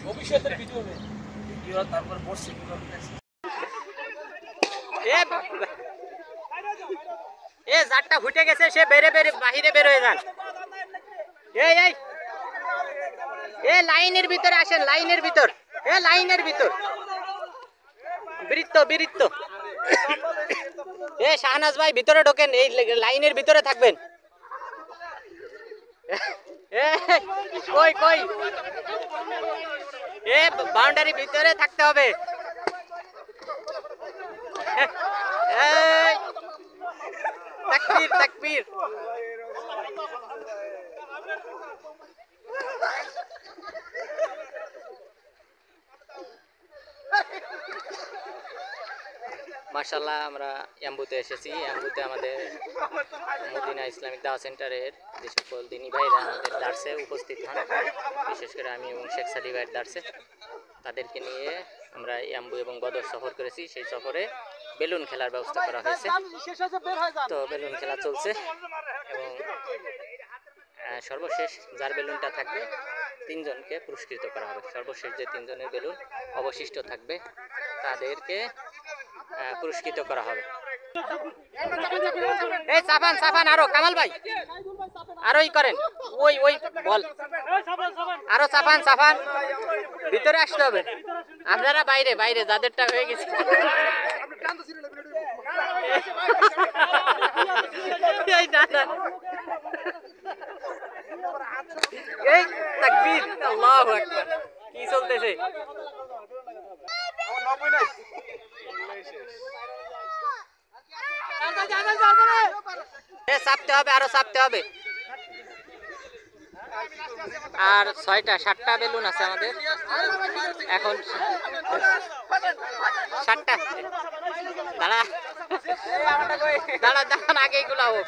ভবিষ্যতের ভিডিও তারপর বসছে এ জাতটা ফুটে গেছে, সে বাহিরে বের হয়ে যান। এই লাইনের ভিতরে আসেন, লাইনের ভিতর, লাইনের ভিতর বৃত্ত। শাহনাজ ভাই ভিতরে ঢোকেন, এই লাইনের ভিতরে থাকবেন। কই বাউন্ডারি ভিতরে থাকতে হবে। তাকবীর। মাশাআল্লাহ, আমরা ইয়াম্বুতে এসেছি। ইয়াম্বুতে আমাদের মদিনা ইসলামিক দাওয়া সেন্টারের যে সকল দিনী ভাইরা আমাদের দার্সে উপস্থিত হন, বিশেষ করে আমি এবং শেখ সাদি ভাইয়ের দার্সে, তাদেরকে নিয়ে আমরা ইয়াম্বু এবং বদর সফর করেছি। সেই সফরে বেলুন খেলার ব্যবস্থা করা হয়েছে। তো বেলুন খেলা চলছে এবং সর্বশেষ যার বেলুনটা থাকবে 3 জনকে পুরস্কৃত করা হবে। সর্বশেষ যে 3 জনের বেলুন অবশিষ্ট থাকবে তাদেরকে পুরস্কৃত করা হবে। এই সাফান আরো কামাল ভাই আরোই করেন, ওই বল আরো সাফান ভিতরে আসতে হবে। আপনারা বাইরে যাদেরটা হয়ে গেছে। এই তাকবীর, আল্লাহু আকবার। কি চলতেছে? চাপতে হবে, আরো চাপতে হবে। আর 6টা বেলুন আছে আমাদের এখন। 7টা। দাঁড়ান আগে এগুলো হোক।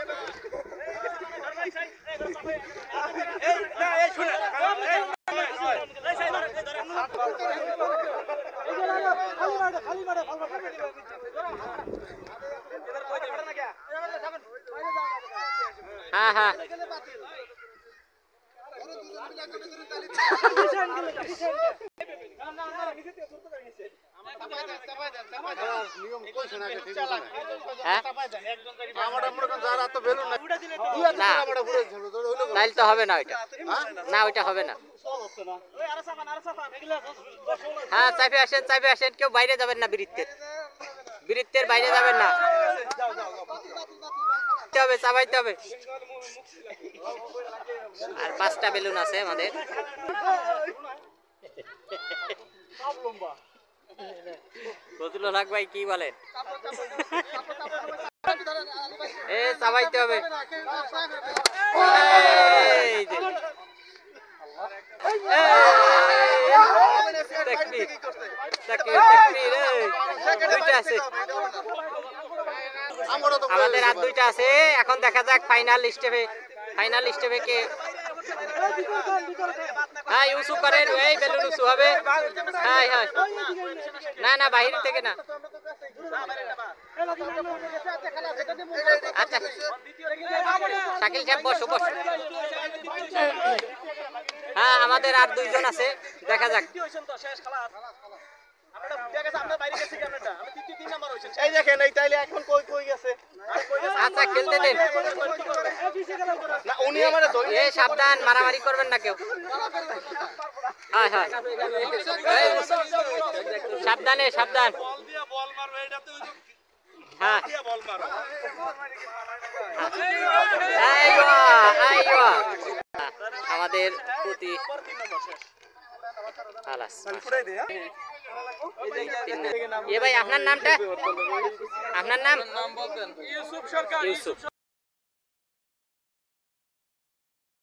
হ্যাঁ তাইলে তো হবে না ওইটা। না ওইটা হবে না। হ্যাঁ চাপে আসেন। কেউ বাইরে যাবেন না, বৃত্তের বাইরে যাবেন না। চাপাইতে হবে। আর 5টা বেলুন আছে আমাদের। ফজলুল হক ভাই কি বলেন? চাপাইতে হবে। দুইটা আছে আমাদের, আর 2টা আছে। এখন দেখা যাক ফাইনাল স্টেপে কে। হ্যাঁ উঁচু করেন, এই বেলুন উঁচু হবে। হ্যাঁ না বাহির থেকে না। আচ্ছা শাকিল সাহেব বসো। হ্যাঁ আমাদের আর 2 জন আছে, দেখা যাক। আচ্ছা খেলতে দেন। সাবধান, মারামারি করবেন না কেউ। হ্যাঁ সাবধান। হ্যাঁ আমাদের প্রতি এ ভাই আপনার নাম? ইউসুফ।